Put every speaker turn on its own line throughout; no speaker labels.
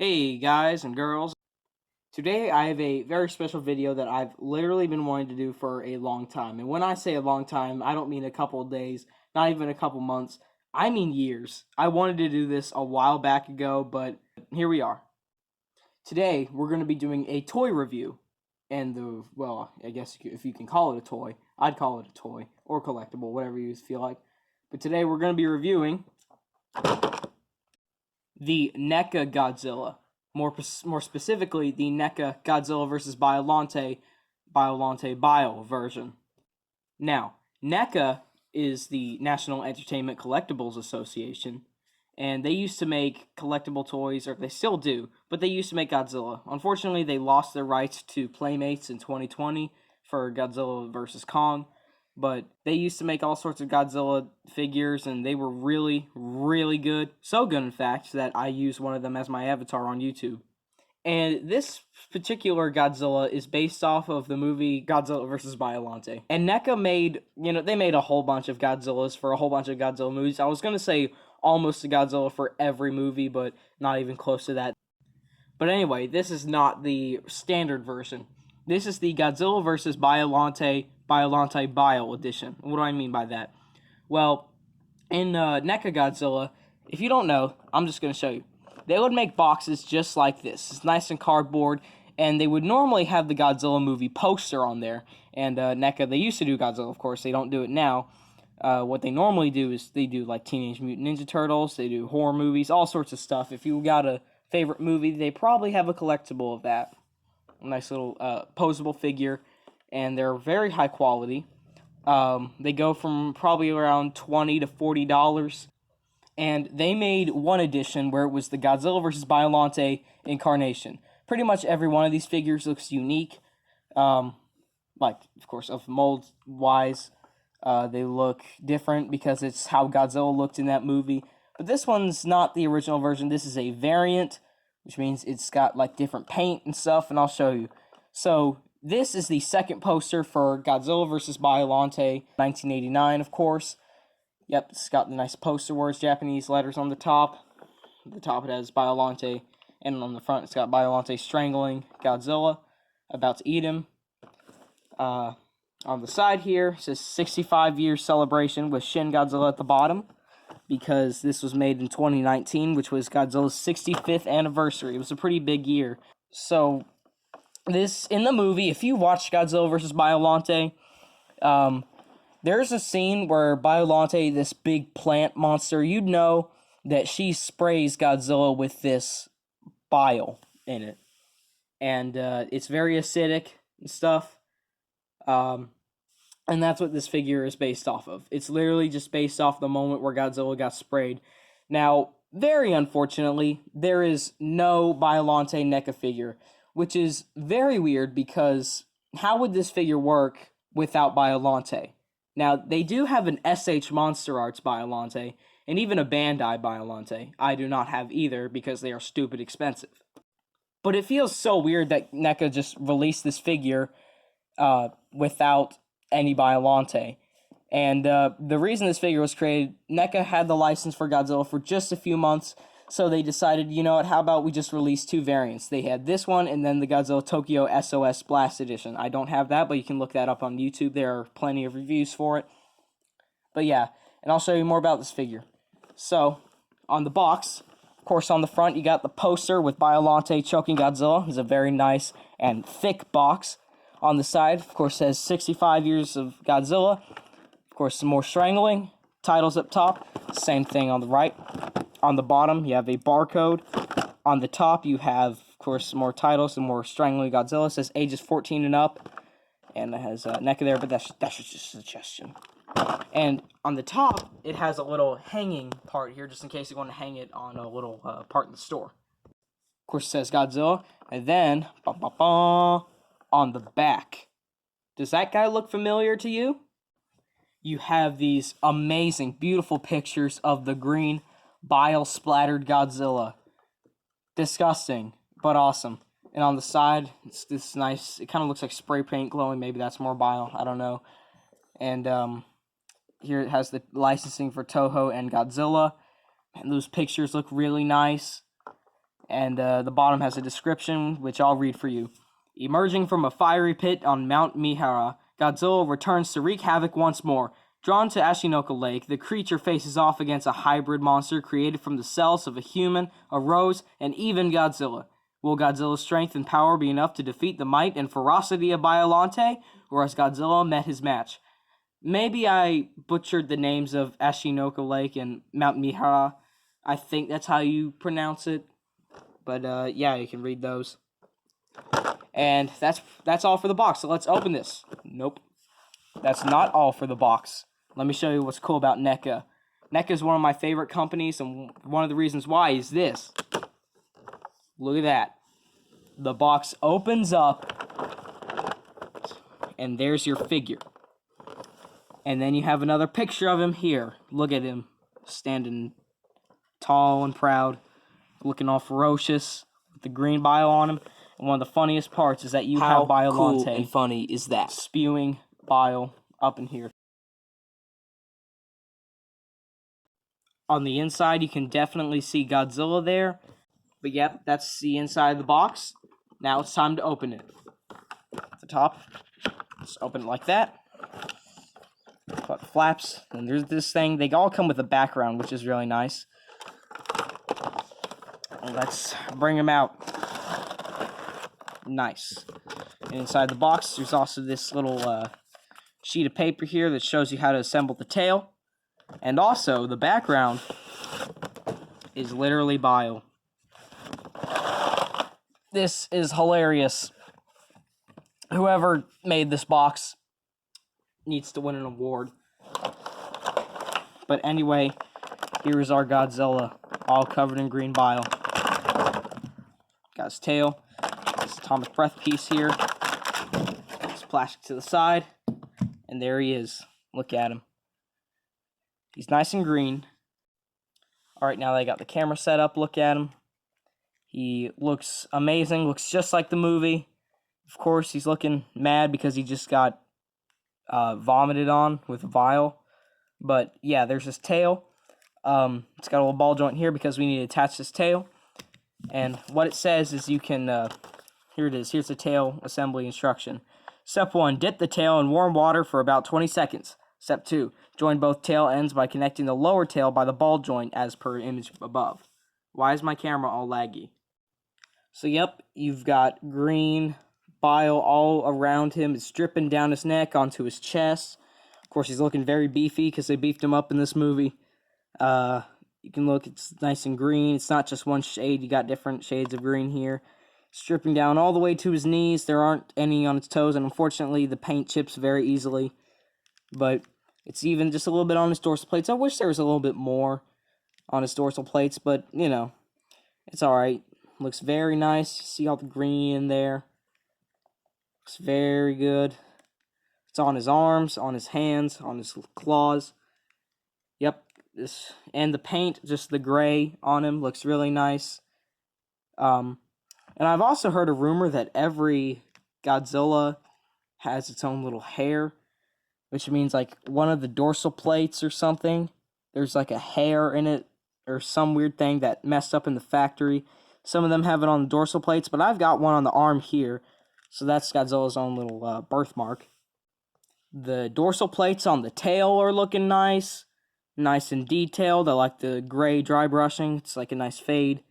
Hey guys and girls, today I have a very special video that I've literally been wanting to do for a long time. And when I say a long time, I don't mean a couple of days, not even a couple months, I mean years. I wanted to do this a while back ago, but here we are. Today we're going to be doing a toy review. And well, I guess if you can call it a toy, I'd call it a toy or collectible, whatever you feel like. But today we're going to be reviewing the NECA Godzilla. More specifically, the NECA Godzilla vs. Biollante Bile version. Now, NECA is the National Entertainment Collectibles Association, and they used to make collectible toys, or they still do, but they used to make Godzilla. Unfortunately, they lost their rights to Playmates in 2020 for Godzilla vs. Kong, but they used to make all sorts of Godzilla figures, and they were really, really good. So good, in fact, that I use one of them as my avatar on YouTube. And this particular Godzilla is based off of the movie Godzilla vs. Biollante. And NECA made, they made a whole bunch of Godzillas for a whole bunch of Godzilla movies. I was going to say almost a Godzilla for every movie, but not even close to that. But anyway, this is not the standard version. This is the Godzilla vs. Biollante Bile edition. What do I mean by that? Well, in NECA Godzilla, if you don't know, I'm just going to show you. They would make boxes just like this. It's nice and cardboard, and they would normally have the Godzilla movie poster on there. And NECA, they used to do Godzilla, of course. They don't do it now. What they normally do is they do like Teenage Mutant Ninja Turtles. They do horror movies, all sorts of stuff. If you got a favorite movie, they probably have a collectible of that. A nice little posable figure, and they're very high quality. They go from probably around $20 to $40. And they made one edition where it was the Godzilla vs. Biollante incarnation. Pretty much every one of these figures looks unique. Like, of course, of mold-wise, they look different because it's how Godzilla looked in that movie. But this one's not the original version. This is a variant, which means it's got, like, different paint and stuff, and I'll show you. So, this is the second poster for Godzilla vs. Biollante, 1989, of course. Yep, it's got the nice poster words, Japanese letters on the top. The top it has Biollante, and on the front it's got Biollante strangling Godzilla, about to eat him. On the side here it says 65 years celebration with Shin Godzilla at the bottom, because this was made in 2019, which was Godzilla's 65th anniversary. It was a pretty big year. So, this, in the movie, if you watch Godzilla vs. Biollante, there's a scene where Biollante, this big plant monster, you'd know that she sprays Godzilla with this bile in it. And it's very acidic and stuff. And that's what this figure is based off of. It's literally just based off the moment where Godzilla got sprayed. Now, very unfortunately, there is no Biollante NECA figure, which is very weird because how would this figure work without Biollante? Now, they do have an SH Monster Arts Biollante, and even a Bandai Biollante. I do not have either because they are stupid expensive. But it feels so weird that NECA just released this figure without any Biollante. And the reason this figure was created, NECA had the license for Godzilla for just a few months, so they decided, you know what, how about we just release two variants? They had this one, and then the Godzilla Tokyo SOS Blast Edition. I don't have that, but you can look that up on YouTube. There are plenty of reviews for it. But yeah, and I'll show you more about this figure. So, on the box, of course on the front, you got the poster with Biollante choking Godzilla. It's a very nice and thick box. On the side, of course, says 65 years of Godzilla. Of course, some more strangling. Titles up top. Same thing on the right. On the bottom, you have a barcode. On the top, you have, of course, some more titles, some more strangling Godzilla. It says ages 14 and up. And it has NECA there, but that's just a suggestion. And on the top, it has a little hanging part here, just in case you want to hang it on a little part in the store. Of course, it says Godzilla. And then, on the back. Does that guy look familiar to you? You have these amazing, beautiful pictures of the green, bile-splattered Godzilla. Disgusting, but awesome. And on the side, it's this nice, it kind of looks like spray paint glowing. Maybe that's more bile, I don't know. And here it has the licensing for Toho and Godzilla. And those pictures look really nice. And the bottom has a description, which I'll read for you. Emerging from a fiery pit on Mount Mihara, Godzilla returns to wreak havoc once more. Drawn to Ashinoko Lake, the creature faces off against a hybrid monster created from the cells of a human, a rose, and even Godzilla. Will Godzilla's strength and power be enough to defeat the might and ferocity of Biollante, or has Godzilla met his match? Maybe I butchered the names of Ashinoko Lake and Mount Mihara. I think that's how you pronounce it. But yeah, you can read those. And that's all for the box. So let's open this. Nope. That's not all for the box. Let me show you what's cool about NECA. NECA is one of my favorite companies, and one of the reasons why is this. Look at that. The box opens up, and there's your figure. And then you have another picture of him here. Look at him, standing tall and proud, looking all ferocious, with the green bile on him. And one of the funniest parts is that you have Biollante. How cool and funny is that? Spewing bile up in here. On the inside, you can definitely see Godzilla there. But yep, that's the inside of the box. Now it's time to open it. At the top, just open it like that. Put flaps, and there's this thing. They all come with a background, which is really nice. And let's bring them out. Nice. And inside the box, there's also this little sheet of paper here that shows you how to assemble the tail. And also, the background is literally Bile. This is hilarious. Whoever made this box needs to win an award. But anyway, here is our Godzilla, all covered in green bile. Got his tail, this atomic breath piece here, this plastic to the side, and there he is. Look at him. He's nice and green. Alright, now that I got the camera set up, look at him. He looks amazing, looks just like the movie. Of course, he's looking mad because he just got vomited on with Bile. But yeah, there's his tail. It's got a little ball joint here because we need to attach this tail. And what it says is you can, here it is, here's the tail assembly instruction. Step 1, dip the tail in warm water for about 20 seconds. Step 2, join both tail ends by connecting the lower tail by the ball joint as per image above. Why is my camera all laggy? So yep, you've got green bile all around him. It's dripping down his neck onto his chest. Of course, he's looking very beefy because they beefed him up in this movie. You can look, it's nice and green. It's not just one shade. You got different shades of green here. It's dripping down all the way to his knees. There aren't any on his toes, and unfortunately, the paint chips very easily. But it's even just a little bit on his dorsal plates. I wish there was a little bit more on his dorsal plates, but, you know, it's alright. Looks very nice. See all the green in there. Looks very good. It's on his arms, on his hands, on his claws. Yep. This and the paint, just the gray on him, looks really nice. And I've also heard a rumor that every Godzilla has its own little hair, which means like one of the dorsal plates or something, there's like a hair in it or some weird thing that messed up in the factory. Some of them have it on the dorsal plates, but I've got one on the arm here, so that's Godzilla's own little birthmark. The dorsal plates on the tail are looking nice and detailed. I like the gray dry brushing. It's like a nice fade,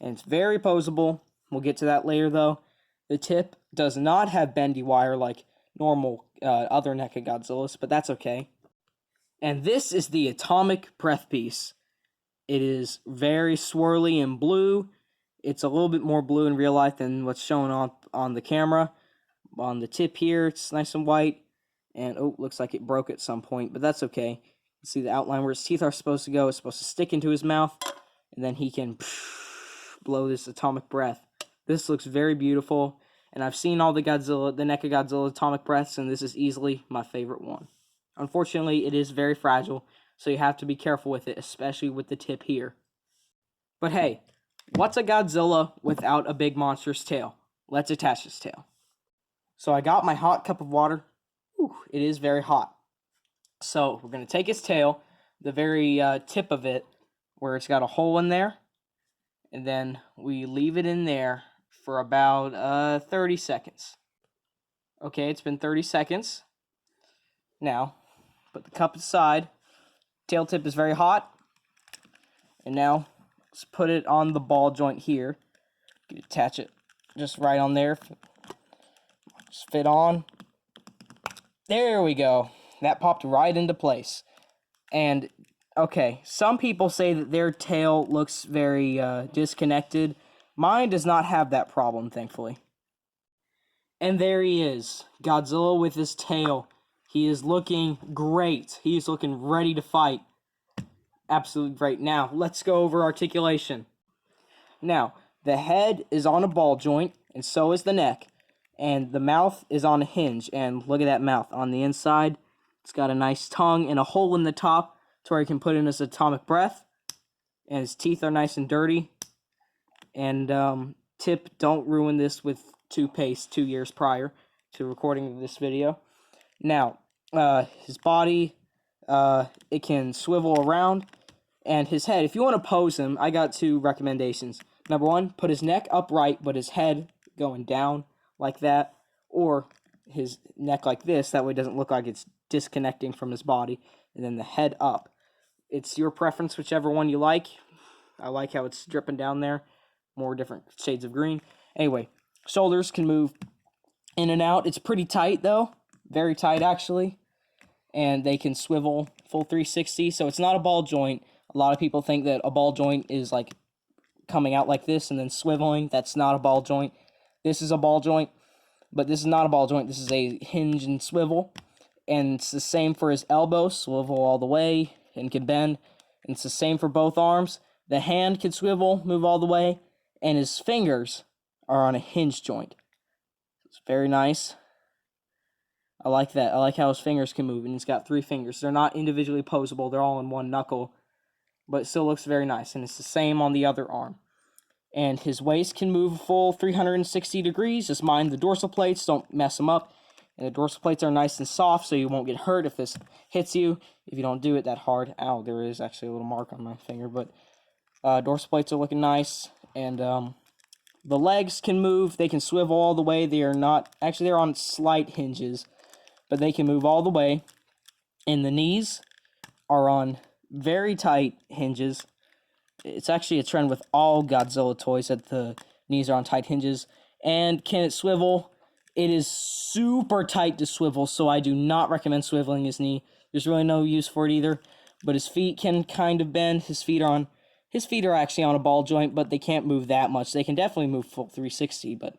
and it's very poseable. We'll get to that later, though. The tip does not have bendy wire like normal other NECA Godzillas, but that's okay. And this is the atomic breath piece. It is very swirly and blue. It's a little bit more blue in real life than what's shown on the camera. On the tip here, it's nice and white. And, oh, looks like it broke at some point, but that's okay. You see the outline where his teeth are supposed to go. It's supposed to stick into his mouth, and then he can blow this atomic breath. This looks very beautiful, and I've seen all the NECA Godzilla atomic breaths, and this is easily my favorite one. Unfortunately, it is very fragile, so you have to be careful with it, especially with the tip here. But hey, what's a Godzilla without a big monstrous tail? Let's attach his tail. So I got my hot cup of water. Ooh, it is very hot. So we're going to take his tail, the very tip of it, where it's got a hole in there, and then we leave it in there for about 30 seconds. Okay, it's been 30 seconds. Now, put the cup aside. Tail tip is very hot. And now, let's put it on the ball joint here. Attach it just right on there. Just fit on. There we go. That popped right into place. And, okay, some people say that their tail looks very disconnected. Mine does not have that problem, thankfully. And there he is, Godzilla with his tail. He is looking great. He is looking ready to fight. Absolutely great. Now, let's go over articulation. Now, the head is on a ball joint, and so is the neck. And the mouth is on a hinge, and look at that mouth. On the inside, it's got a nice tongue and a hole in the top to where he can put in his atomic breath. And his teeth are nice and dirty. And, tip, don't ruin this with toothpaste 2 years prior to recording this video. Now, his body, it can swivel around, and his head, if you want to pose him, I got 2 recommendations. Number 1, put his neck upright, but his head going down like that, or his neck like this, that way it doesn't look like it's disconnecting from his body, and then the head up. It's your preference, whichever one you like. I like how it's dripping down there, more different shades of green. Anyway, shoulders can move in and out. It's pretty tight, though. Very tight, actually. And they can swivel full 360, so it's not a ball joint. A lot of people think that a ball joint is, like, coming out like this and then swiveling. That's not a ball joint. This is a ball joint, but this is not a ball joint. This is a hinge and swivel. And it's the same for his elbow, swivel all the way, and can bend. And it's the same for both arms. The hand can swivel, move all the way, and his fingers are on a hinge joint. It's very nice. I like that. I like how his fingers can move, and he's got 3 fingers. They're not individually posable. They're all in one knuckle, but it still looks very nice, and it's the same on the other arm. And his waist can move a full 360 degrees. Just mind the dorsal plates. Don't mess them up. And the dorsal plates are nice and soft, so you won't get hurt if this hits you. If you don't do it that hard. Ow, there is actually a little mark on my finger, but dorsal plates are looking nice. And the legs can move. They can swivel all the way. They are not... Actually, they're on slight hinges, but they can move all the way. And the knees are on very tight hinges. It's actually a trend with all Godzilla toys that the knees are on tight hinges. And can it swivel? It is super tight to swivel, so I do not recommend swiveling his knee. There's really no use for it either. But his feet can kind of bend. His feet are actually on a ball joint, but they can't move that much. They can definitely move full 360, but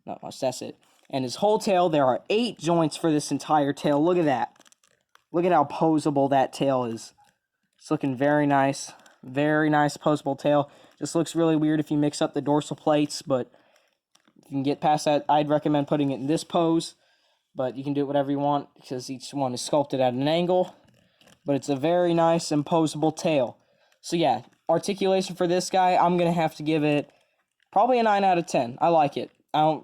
not much. That's it. And his whole tail, there are 8 joints for this entire tail. Look at that. Look at how posable that tail is. It's looking very nice. Very nice posable tail. Just looks really weird if you mix up the dorsal plates, but if you can get past that, I'd recommend putting it in this pose. But you can do it whatever you want because each one is sculpted at an angle. But it's a very nice and posable tail. So yeah, articulation for this guy, I'm going to have to give it probably a 9 out of 10. I like it. I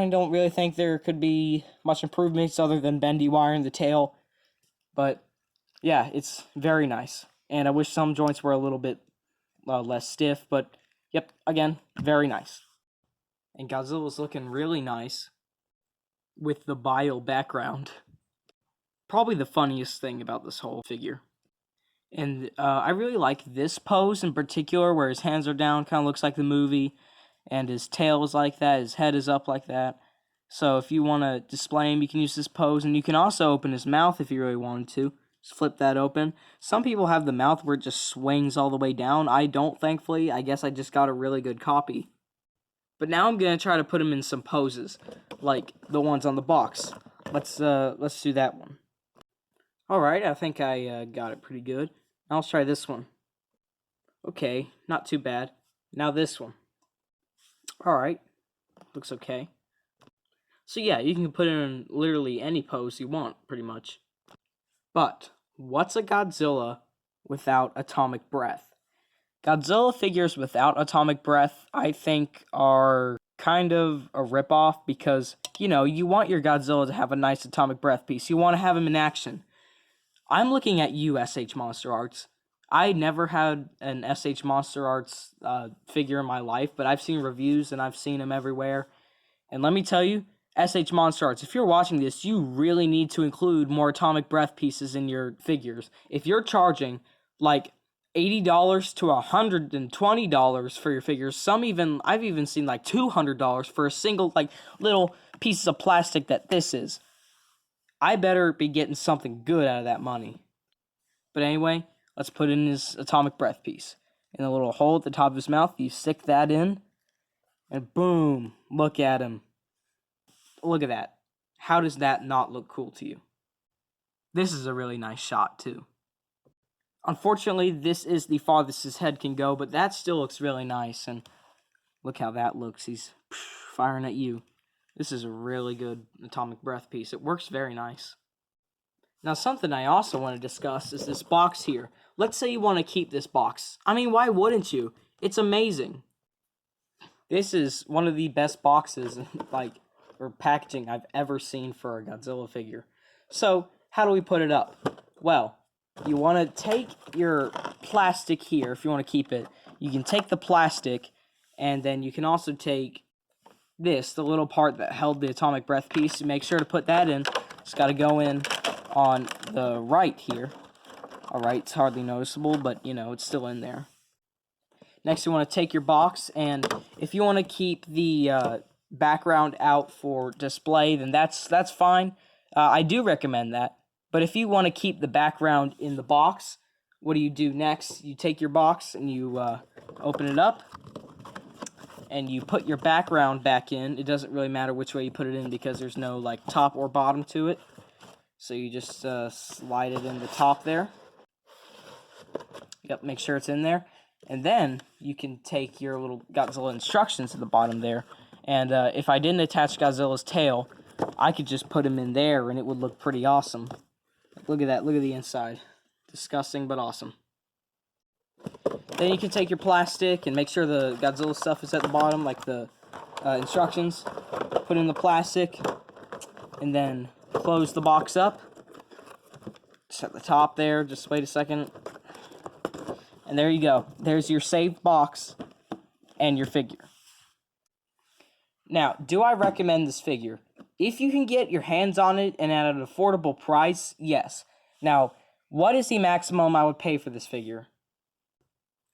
don't really think there could be much improvements other than bendy wire in the tail. But yeah, it's very nice. And I wish some joints were a little bit less stiff, but yep, again, very nice. And Godzilla's looking really nice with the Bile background. Probably the funniest thing about this whole figure. And I really like this pose in particular, where his hands are down, kind of looks like the movie, and his tail is like that, his head is up like that. So if you want to display him, you can use this pose, and you can also open his mouth if you really wanted to. Just flip that open. Some people have the mouth where it just swings all the way down. I don't, thankfully. I guess I just got a really good copy. But now I'm going to try to put him in some poses, like the ones on the box. Let's do that one. Alright, I think I got it pretty good. Now let's try this one. Okay, not too bad. Now this one. Alright, looks okay. So yeah, you can put it in literally any pose you want, pretty much. But, what's a Godzilla without atomic breath? Godzilla figures without atomic breath, I think, are kind of a ripoff because, you know, you want your Godzilla to have a nice atomic breath piece. You want to have him in action. I'm looking at you, SH Monster Arts. I never had an SH Monster Arts figure in my life, but I've seen reviews and I've seen them everywhere. And let me tell you, SH Monster Arts, if you're watching this, you really need to include more Atomic Breath pieces in your figures. If you're charging like $80 to $120 for your figures, I've even seen like $200 for a single like little pieces of plastic that this is. I better be getting something good out of that money. But anyway, let's put in his Atomic Breath piece. In a little hole at the top of his mouth, you stick that in, and boom, look at him. Look at that. How does that not look cool to you? This is a really nice shot, too. Unfortunately, this is the farthest his head can go, but that still looks really nice, and look how that looks. He's firing at you. This is a really good Atomic Breath piece. It works very nice. Now, something I also want to discuss is this box here. Let's say you want to keep this box. I mean, why wouldn't you? It's amazing. This is one of the best boxes, or packaging I've ever seen for a Godzilla figure. So, how do we put it up? Well, you want to take your plastic here, if you want to keep it. You can take the plastic, and then you can also take this, the little part that held the Atomic Breath piece. Make sure to put that in. It's got to go in on the right here. Alright, it's hardly noticeable, but, it's still in there. Next, you want to take your box, and if you want to keep the background out for display, then that's fine. I do recommend that. But if you want to keep the background in the box, what do you do next? You take your box, and you open it up, and you put your background back in. It doesn't really matter which way you put it in, because there's no, top or bottom to it. So you just slide it in the top there. Yep, make sure it's in there. And then you can take your little Godzilla instructions at the bottom there. And if I didn't attach Godzilla's tail, I could just put him in there and it would look pretty awesome. Look at that, look at the inside. Disgusting, but awesome. Then you can take your plastic and make sure the Godzilla stuff is at the bottom, like the instructions. Put in the plastic, and then close the box up. Just at the top there, just wait a second. And there you go. There's your saved box and your figure. Now, do I recommend this figure? If you can get your hands on it and at an affordable price, yes. Now, what is the maximum I would pay for this figure?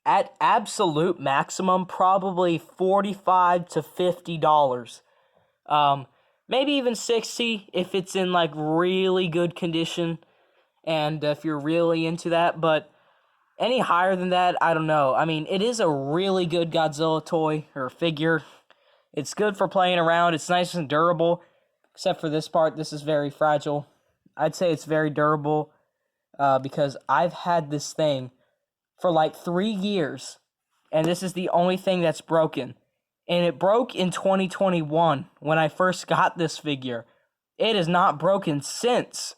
At absolute maximum, probably $45 to $50. Maybe even $60 if it's in really good condition and if you're really into that, but any higher than that, I don't know. I mean, it is a really good Godzilla toy or figure. It's good for playing around. It's nice and durable, except for this part. This is very fragile. I'd say it's very durable because I've had this thing for 3 years, and this is the only thing that's broken. And it broke in 2021 when I first got this figure. It has not broken since.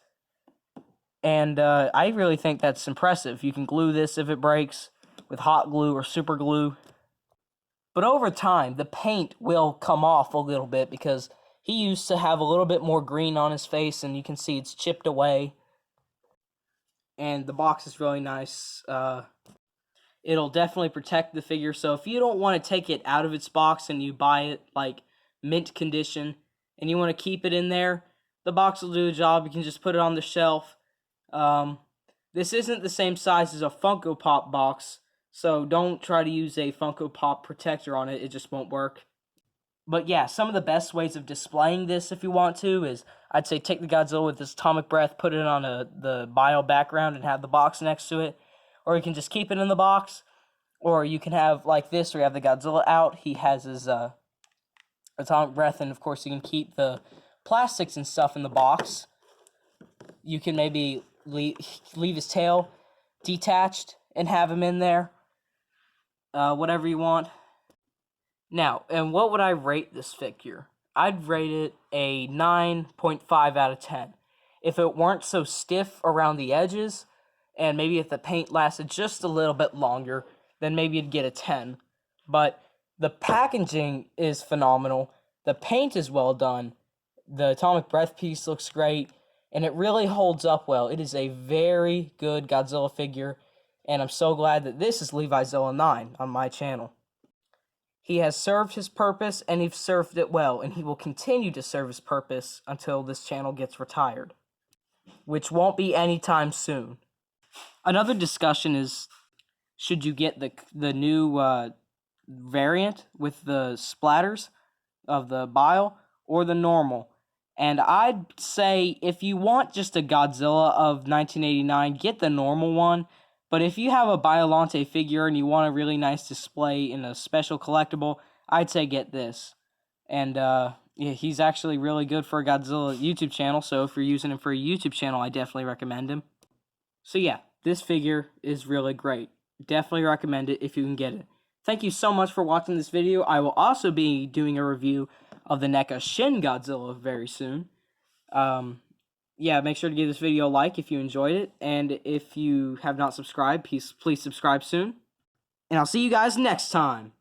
And I really think that's impressive. You can glue this if it breaks with hot glue or super glue. But over time, the paint will come off a little bit because he used to have a little bit more green on his face, and you can see it's chipped away. And the box is really nice. It'll definitely protect the figure. So if you don't want to take it out of its box and you buy it mint condition and you want to keep it in there, the box will do the job. You can just put it on the shelf. This isn't the same size as a Funko Pop box, so don't try to use a Funko Pop protector on it. It just won't work. But yeah, some of the best ways of displaying this, if you want to, is I'd say take the Godzilla with this Atomic Breath, put it on the Bile background, and have the box next to it. Or you can just keep it in the box. Or you can have this, where you have the Godzilla out. He has his Atomic Breath, and of course you can keep the plastics and stuff in the box. You can maybe leave his tail detached and have him in there. Whatever you want. Now, and what would I rate this figure? I'd rate it a 9.5 out of 10. If it weren't so stiff around the edges, and maybe if the paint lasted just a little bit longer, then maybe you'd get a 10. But the packaging is phenomenal. The paint is well done. The Atomic Breath piece looks great. And it really holds up well. It is a very good Godzilla figure. and I'm so glad that this is Levi-Zilla 9 on my channel. He has served his purpose, and he's served it well, and he will continue to serve his purpose until this channel gets retired, which won't be anytime soon. Another discussion is, should you get the new variant with the splatters of the Bile or the normal? And I'd say if you want just a Godzilla of 1989, get the normal one. But if you have a Biollante figure and you want a really nice display in a special collectible, I'd say get this. And yeah, he's actually really good for a Godzilla YouTube channel, so if you're using him for a YouTube channel, I definitely recommend him. So yeah, this figure is really great. Definitely recommend it if you can get it. Thank you so much for watching this video. I will also be doing a review of the NECA Shin Godzilla very soon. Yeah, make sure to give this video a like if you enjoyed it, and if you have not subscribed, please subscribe soon. And I'll see you guys next time.